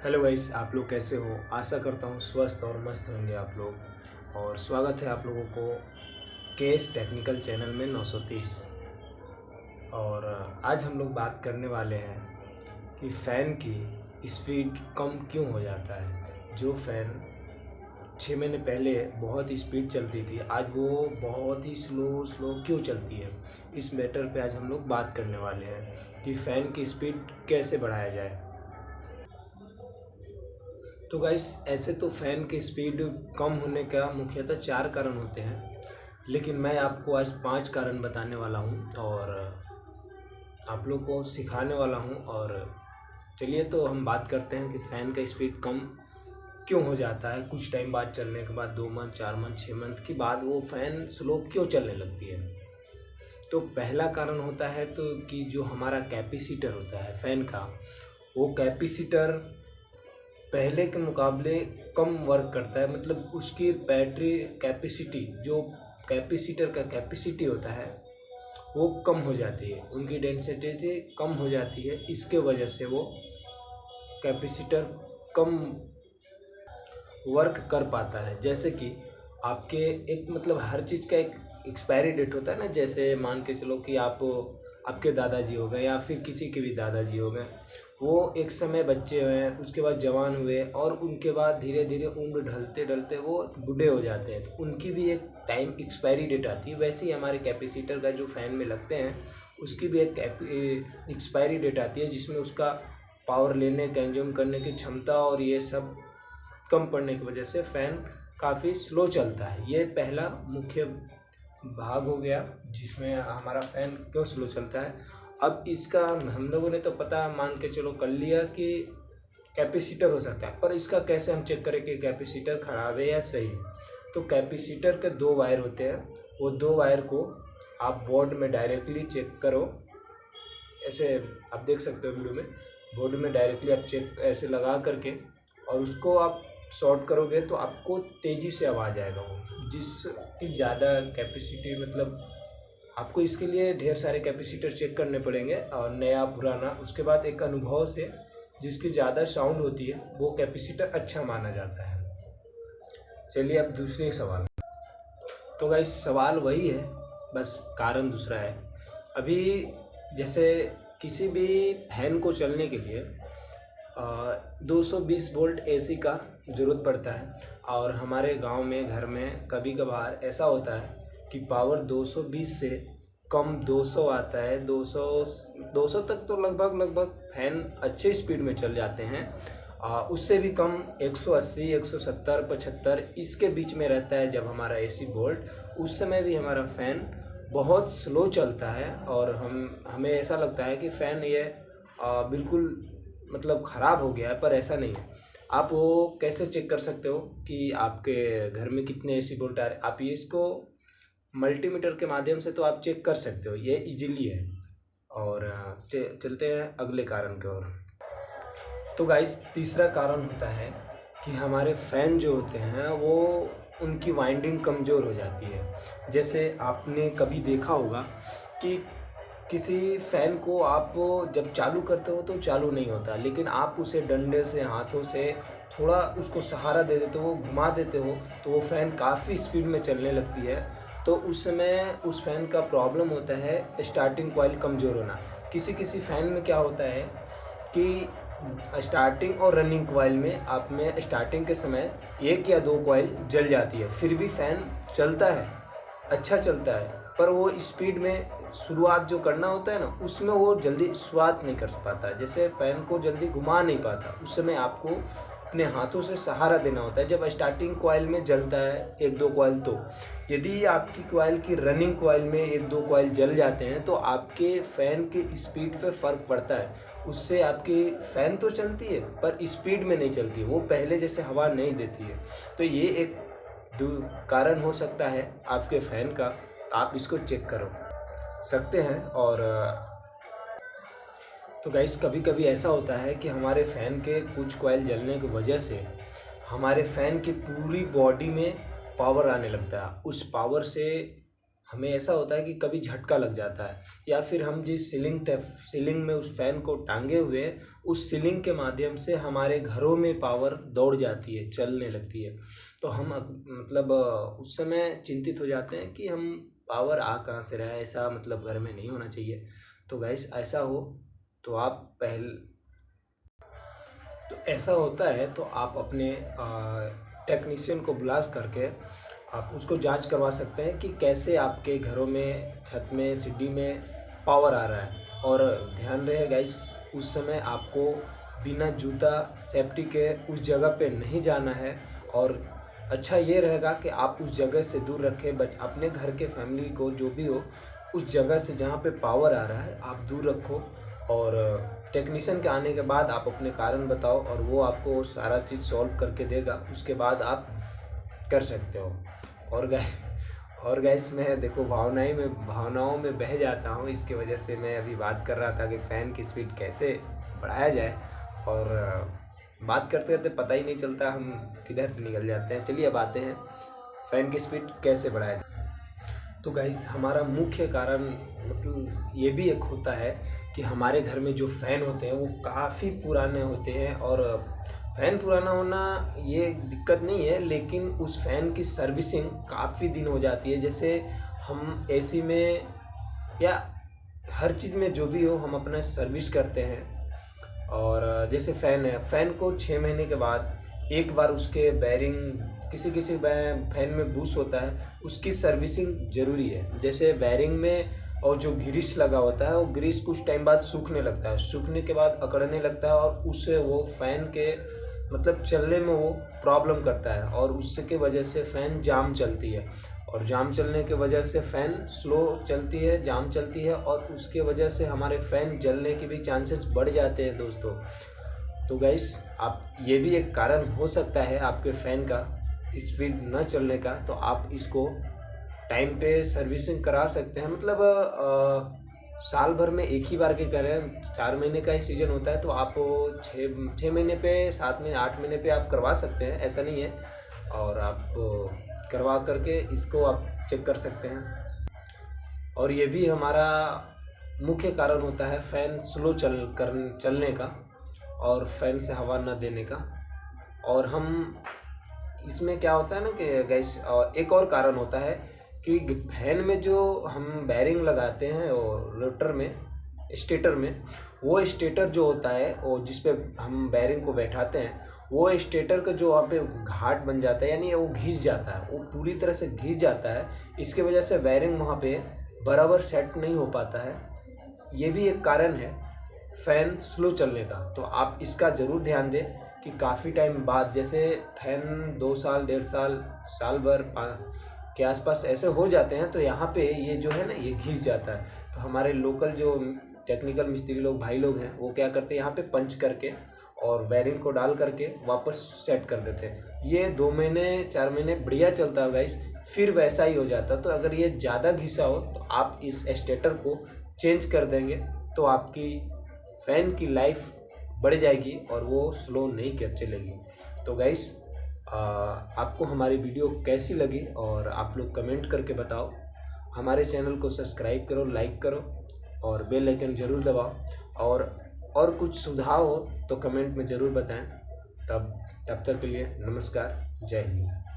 Hello guys, आप लोग कैसे हो। आशा करता हूँ स्वस्थ और मस्त होंगे आप लोग। और स्वागत है आप लोगों को केएस टेक्निकल चैनल में 930। और आज हम लोग बात करने वाले हैं कि फ़ैन की स्पीड कम क्यों हो जाता है। जो फ़ैन 6 महीने पहले बहुत ही स्पीड चलती थी, आज वो बहुत ही स्लो स्लो क्यों चलती है। इस मैटर पे आज हम लोग बात करने वाले हैं कि फ़ैन की स्पीड कैसे बढ़ाया जाए। तो गाइस, ऐसे तो फ़ैन की स्पीड कम होने का मुख्यतः 4 कारण होते हैं, लेकिन मैं आपको आज 5 कारण बताने वाला हूँ और आप लोग को सिखाने वाला हूँ। और चलिए तो हम बात करते हैं कि फ़ैन का स्पीड कम क्यों हो जाता है। कुछ टाइम बाद चलने के बाद 2 मंथ, 4 मंथ, 6 मंथ के बाद वो फ़ैन स्लो क्यों चलने लगती है। तो पहला कारण होता है तो कि जो हमारा कैपेसिटर होता है फ़ैन का, वो कैपेसिटर पहले के मुकाबले कम वर्क करता है। मतलब उसकी बैटरी कैपेसिटी, जो कैपेसिटर का कैपेसिटी होता है, वो कम हो जाती है, उनकी डेंसिटी कम हो जाती है। इसके वजह से वो कैपेसिटर कम वर्क कर पाता है। जैसे कि आपके एक मतलब हर चीज़ का एक एक्सपायरी डेट होता है ना। जैसे मान के चलो कि आपके दादाजी हो गए या फिर किसी के भी दादाजी हो गए, वो एक समय बच्चे हुए, उसके बाद जवान हुए और उनके बाद धीरे धीरे उम्र ढलते ढलते वो बूढ़े हो जाते हैं, तो उनकी भी एक टाइम एक्सपायरी डेट आती है। वैसे ही हमारे कैपेसिटर का जो फ़ैन में लगते हैं, उसकी भी एक एक्सपायरी डेट आती है, जिसमें उसका पावर लेने, कंज्यूम करने की क्षमता और ये सब कम पड़ने की वजह से फ़ैन काफ़ी स्लो चलता है। ये पहला मुख्य भाग हो गया जिसमें हमारा फ़ैन क्यों स्लो चलता है। अब इसका हम लोगों ने तो पता मान के चलो कर लिया कि कैपेसिटर हो सकता है, पर इसका कैसे हम चेक करें कि कैपेसिटर ख़राब है या सही। तो कैपेसिटर के 2 वायर होते हैं, वो 2 वायर को आप बोर्ड में डायरेक्टली चेक करो। ऐसे आप देख सकते हो वीडियो में, बोर्ड में डायरेक्टली आप चेक ऐसे लगा करके और उसको आप शॉर्ट करोगे तो आपको तेज़ी से आवाज़ आएगा। वो जिसकी ज़्यादा कैपेसिटी, मतलब आपको इसके लिए ढेर सारे कैपेसिटर चेक करने पड़ेंगे और नया पुराना, उसके बाद एक अनुभव से जिसकी ज़्यादा साउंड होती है वो कैपेसिटर अच्छा माना जाता है। चलिए अब दूसरे सवाल। तो गाइस, सवाल वही है, बस कारण दूसरा है। अभी जैसे किसी भी फैन को चलने के लिए 220 वोल्ट एसी का ज़रूरत पड़ता है। और हमारे गांव में घर में कभी कभार ऐसा होता है कि पावर 220 से कम 200 आता है। 200 तक तो लगभग फैन अच्छे स्पीड में चल जाते हैं। उससे भी कम 180, 170, 75 इसके बीच में रहता है जब हमारा एसी वोल्ट, उस समय भी हमारा फ़ैन बहुत स्लो चलता है। और हमें ऐसा लगता है कि फ़ैन ये बिल्कुल मतलब ख़राब हो गया है, पर ऐसा नहीं है। आप वो कैसे चेक कर सकते हो कि आपके घर में कितने एसी वोल्ट आ रहे। आप ये इसको मल्टीमीटर के माध्यम से तो आप चेक कर सकते हो, ये इजीली है। और चलते हैं अगले कारण की ओर। तो गाइस, तीसरा कारण होता है कि हमारे फ़ैन जो होते हैं वो उनकी वाइंडिंग कमज़ोर हो जाती है। जैसे आपने कभी देखा होगा कि किसी फ़ैन को आप जब चालू करते हो तो चालू नहीं होता, लेकिन आप उसे डंडे से, हाथों से थोड़ा उसको सहारा दे देते हो, घुमा देते हो, तो वो फ़ैन काफ़ी स्पीड में चलने लगती है। तो उस समय उस फ़ैन का प्रॉब्लम होता है स्टार्टिंग कॉइल कमज़ोर होना। किसी किसी फ़ैन में क्या होता है कि स्टार्टिंग और रनिंग कॉइल में आप में स्टार्टिंग के समय 1 या 2 कॉइल जल जाती है, फिर भी फ़ैन चलता है, अच्छा चलता है। पर वो स्पीड में शुरुआत जो करना होता है ना, उसमें वो जल्दी शुरुआत नहीं कर पाता, जैसे फ़ैन को जल्दी घुमा नहीं पाता। उस समय आपको अपने हाथों से सहारा देना होता है जब स्टार्टिंग कॉइल में जलता है 1-2 कॉइल। तो यदि आपकी कॉइल की रनिंग कॉइल में 1-2 कॉइल जल जाते हैं तो आपके फ़ैन के स्पीड पे फ़र्क पड़ता है। उससे आपकी फ़ैन तो चलती है पर स्पीड में नहीं चलती, वो पहले जैसे हवा नहीं देती है। तो ये एक कारण हो सकता है आपके फ़ैन का, आप इसको चेक करो सकते हैं। और तो गाइस, कभी कभी ऐसा होता है कि हमारे फ़ैन के कुछ कॉइल जलने की वजह से हमारे फ़ैन की पूरी बॉडी में पावर आने लगता है। उस पावर से हमें ऐसा होता है कि कभी झटका लग जाता है, या फिर हम जिस सीलिंग में उस फैन को टांगे हुए हैं, उस सीलिंग के माध्यम से हमारे घरों में पावर दौड़ जाती है, चलने लगती है। तो हम मतलब उस समय चिंतित हो जाते हैं कि हम पावर आ कहाँ से रहा है, ऐसा मतलब घर में नहीं होना चाहिए। तो गाइस ऐसा हो तो ऐसा होता है तो आप अपने टेक्नीशियन को बुला करके आप उसको जांच करवा सकते हैं कि कैसे आपके घरों में, छत में, सीढ़ी में पावर आ रहा है। और ध्यान रहे गाइस, उस समय आपको बिना जूता सेफ्टी के उस जगह पे नहीं जाना है। और अच्छा ये रहेगा कि आप उस जगह से दूर रखें, अपने घर के फैमिली को जो भी हो, उस जगह से जहाँ पे पावर आ रहा है आप दूर रखो। और टेक्नीशियन के आने के बाद आप अपने कारण बताओ और वो आपको सारा चीज़ सॉल्व करके देगा, उसके बाद आप कर सकते हो। और गाइस मैं देखो भावनाओं में बह जाता हूँ, इसकी वजह से मैं अभी बात कर रहा था कि फ़ैन की स्पीड कैसे बढ़ाया जाए, और बात करते करते पता ही नहीं चलता हम किधर से निकल जाते हैं। चलिए अब आते हैं फ़ैन की स्पीड कैसे बढ़ाया जाए। तो गाइस हमारा मुख्य कारण मतलब ये भी एक होता है कि हमारे घर में जो फ़ैन होते हैं वो काफ़ी पुराने होते हैं। और फ़ैन पुराना होना ये दिक्कत नहीं है, लेकिन उस फ़ैन की सर्विसिंग काफ़ी दिन हो जाती है। जैसे हम एसी में या हर चीज़ में जो भी हो हम अपना सर्विस करते हैं। और जैसे फ़ैन है, फ़ैन को 6 महीने के बाद एक बार उसके बैरिंग, किसी फ़ैन में बूस्ट होता है, उसकी सर्विसिंग ज़रूरी है। जैसे बैरिंग में और जो ग्रीस लगा होता है वो ग्रीस कुछ टाइम बाद सूखने लगता है, सूखने के बाद अकड़ने लगता है, और उससे वो फ़ैन के मतलब चलने में वो प्रॉब्लम करता है, और उसके वजह से फ़ैन जाम चलती है। और जाम चलने की वजह से फ़ैन स्लो चलती है, जाम चलती है, और उसके वजह से हमारे फ़ैन जलने के भी चांसेस बढ़ जाते हैं दोस्तों। तो गाइस आप ये भी एक कारण हो सकता है आपके फ़ैन का स्पीड न चलने का, तो आप इसको टाइम पे सर्विसिंग करा सकते हैं। मतलब साल भर में एक ही बार के करें, 4 महीने का ही सीज़न होता है, तो आप 6 महीने पे, 7 महीने, 8 महीने पे आप करवा सकते हैं, ऐसा नहीं है। और आप करवा करके इसको आप चेक कर सकते हैं। और ये भी हमारा मुख्य कारण होता है फ़ैन स्लो चलने का और फ़ैन से हवा न देने का। और हम इसमें क्या होता है ना कि गैस, एक और कारण होता है कि फैन में जो हम बैरिंग लगाते हैं और रोटर में, स्टेटर में, वो स्टेटर जो होता है वो जिस पे हम बैरिंग को बैठाते हैं, वो स्टेटर का जो वहाँ पे घाट बन जाता है, यानी वो घिस जाता है, वो पूरी तरह से घिस जाता है। इसके वजह से बैरिंग वहाँ पे बराबर सेट नहीं हो पाता है। ये भी एक कारण है फ़ैन स्लो चलने का। तो आप इसका ज़रूर ध्यान दें कि काफ़ी टाइम बाद, जैसे फैन 2 साल, 1.5 साल, साल भर के आसपास ऐसे हो जाते हैं, तो यहाँ पे ये जो है ना ये घिस जाता है। तो हमारे लोकल जो टेक्निकल मिस्त्री लोग, भाई लोग हैं, वो क्या करते हैं, यहाँ पे पंच करके और बैरिंग को डाल करके वापस सेट कर देते हैं। ये 2 महीने 4 महीने बढ़िया चलता है गाइस, फिर वैसा ही हो जाता है। तो अगर ये ज़्यादा घिसा हो तो आप इस स्टेटर को चेंज कर देंगे, तो आपकी फ़ैन की लाइफ बढ़ जाएगी और वो स्लो नहीं चलेगी। तो गाइस आपको हमारी वीडियो कैसी लगी और आप लोग कमेंट करके बताओ। हमारे चैनल को सब्सक्राइब करो, लाइक करो और बेल आइकन ज़रूर दबाओ। और कुछ सुझाव हो तो कमेंट में ज़रूर बताएं। तब तक के लिए नमस्कार, जय हिंद।